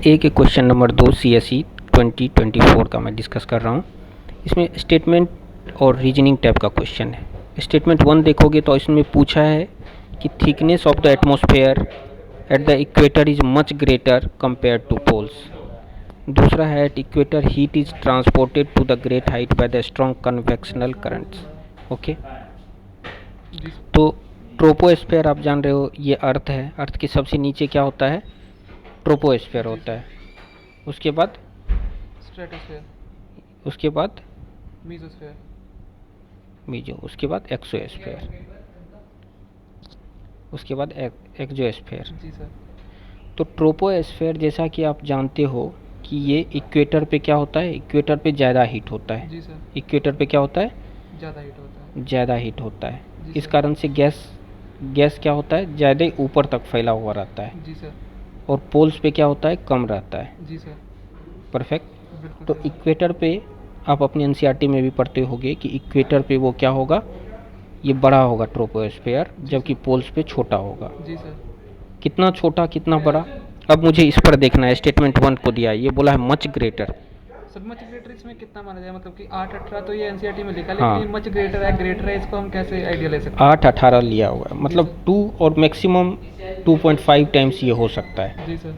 ए के question number 2 CSE 2024 का मैं डिस्कस कर रहा हूँ। इसमें स्टेटमेंट और रीजनिंग टाइप का क्वेश्चन है। स्टेटमेंट 1 देखोगे तो इसमें पूछा है कि thickness of the atmosphere at the equator is much greater compare to poles. दूसरा है at equator heat is transported to the great height by the strong convectional currents. Okay, तो ट्रोपोस्फेयर आप जान रहे हो, ये अर्थ है। अर्थ के सबसे नीचे क्या होता है? ट्रोपोस्फेयर होता है। उसके बाद स्ट्रेटोस्फेयर, उसके बाद मीजोस्फेयर, मीजो, उसके बाद एक्सोस्फेयर, उसके बाद एक्सोस्फेयर। जी सर। तो ट्रोपोस्फेयर जैसा कि आप जानते हो कि ये इक्वेटर पे क्या होता है? इक्वेटर पे ज़्यादा हीट होता है। जी सर। इक्वेटर पे क्या होता है? ज़्यादा हीट होता है। ज़्यादा हीट होता है। जी इस सर। कारण से गैस क्या होता है? ज़्यादा ऊपर तक फैला हुआ रहता है। जी सर। और पोल्स पे क्या होता है? कम रहता है। जी सर। परफेक्ट। बिल्कुल तो सही। इक्वेटर पे आप अपने एनसीईआरटी में भी पढ़ते होगे कि इक्वेटर पे वो क्या होगा? ये बड़ा होगा ट्रोपोस्फेयर, जबकि पोल्स पे छोटा होगा। जी सर। कितना छोटा, कितना बड़ा? अब मुझे इस पर देखना है। स्टेटमेंट 1 को दिया है, ये बोला है much greater. Sir much greater इसमें कितना माना जाए? मतलब कि 8-18 तो ये एनसीईआरटी में लिखा, हाँ। लेकिन ये मच ग्रेटर है, इसको हम कैसे आइडिया ले सकते हैं? 8-18 लिया हुआ है, मतलब 2 और मैक्सिमम 2.5 टाइम्स ये हो सकता है। जी सर।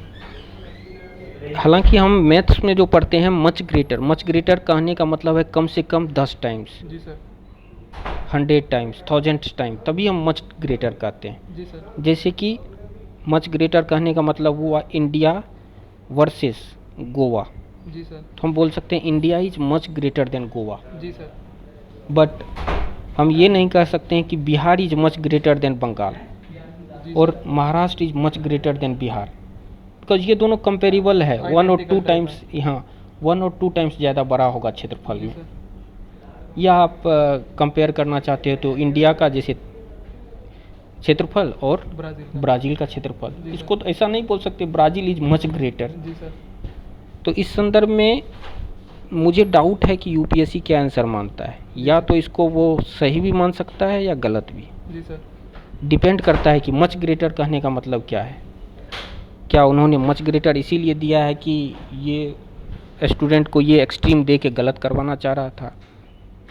हालांकि हम मैथ्स में जो पढ़ते हैं मच ग्रेटर कहने का मतलब है कम से कम 10 टाइम्स, जी सर। 100 टाइम्स, 1000 टाइम्स, तभी हम मच ग्रेटर कहते हैं। जी सर। जैसे कि मच ग्रेटर कहने का मतलब हुआ इंडिया वर्सेस गोवा, जी सर। तो हम बोल सकते हैं India is much greater than Goa. जी सर। बट हम ये नहीं कह सकते हैं कि Bihar is much greater than Bengal जी और sir. Maharashtra is much greater than Bihar, because ये दोनों कंपेरेबल है। 1 और 2 Identical टाइम्स, type यहाँ 1 और 2 टाइम्स ज़्यादा बड़ा होगा क्षेत्रफल जी में। सर। या आप कंपेयर करना चाहते हो तो इंडिया का जैसे क्षेत्रफल और ब्राज़ील का क्षेत्रफल, जी इसको सर। तो ऐसा नहीं बोल सकते ब्राज़ील इज मच ग्रेटर। जी सर। तो इस संदर्भ में मुझे डाउट है कि यूपीएससी क्या आंसर मानता है। या तो इसको वो सही भी मान सकता है या गलत भी, जी सर। डिपेंड करता है कि मच ग्रेटर कहने का मतलब क्या है। क्या उन्होंने मच ग्रेटर इसीलिए दिया है कि ये स्टूडेंट को ये एक्सट्रीम दे के गलत करवाना चाह रहा था,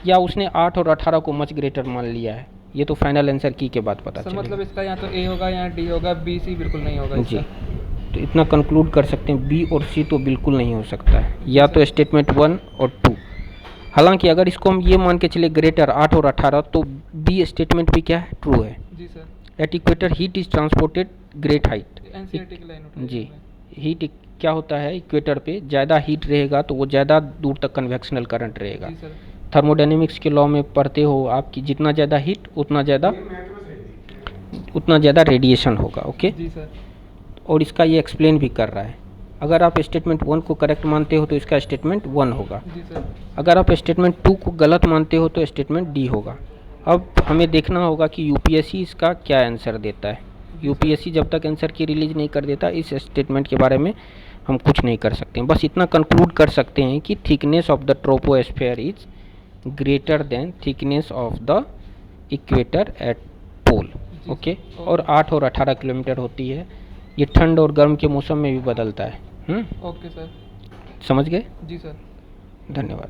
या उसने 8 और 18 को मच ग्रेटर मान लिया है? ये तो फाइनल आंसर की के बाद पता सर चलेगा। मतलब इसका या तो ए होगा या डी होगा, बी सी बिल्कुल नहीं होगा जी, इसका। तो इतना कंक्लूड कर सकते हैं बी और सी तो बिल्कुल नहीं हो सकता है, या तो स्टेटमेंट 1 और 2। हालांकि अगर इसको हम ये मान के चले ग्रेटर 8 और 18, तो बी स्टेटमेंट भी क्या है? ट्रू है। जी sir. At equator heat is transported great height. NCERT की लाइन उठाई जी, हमने। हीट क्या होता है? इक्वेटर पे ज़्यादा हीट रहेगा तो वो ज़्यादा दूर तक कन्वेक्शनल करंट रहेगा। जी सर। थर्मोडायनेमिक्स के लॉ में पढ़ते हो आप कि जितना ज़्यादा हीट उतना ज़्यादा रेडिएशन होगा। ओके, जी सर। और इसका ये एक्सप्लेन भी कर रहा है। अगर आप स्टेटमेंट 1 को करेक्ट मानते हो तो इसका स्टेटमेंट 1 होगा। जी सर। अगर आप स्टेटमेंट 2 को गलत मानते हो तो स्टेटमेंट डी होगा। अब हमें देखना होगा कि यूपीएससी इसका क्या आंसर देता है। यूपीएससी जब तक आंसर की रिलीज नहीं कर देता, इस स्टेटमेंट के बारे में हम कुछ नहीं कर सकते हैं। बस इतना कंक्लूड कर सकते हैं कि thickness of the troposphere is greater than thickness of the equator at pole. Okay, और 8 और 18 किलोमीटर होती है। ये ठंड और गर्म के मौसम में भी बदलता है। Okay sir. समझ गए? जी सर। धन्यवाद।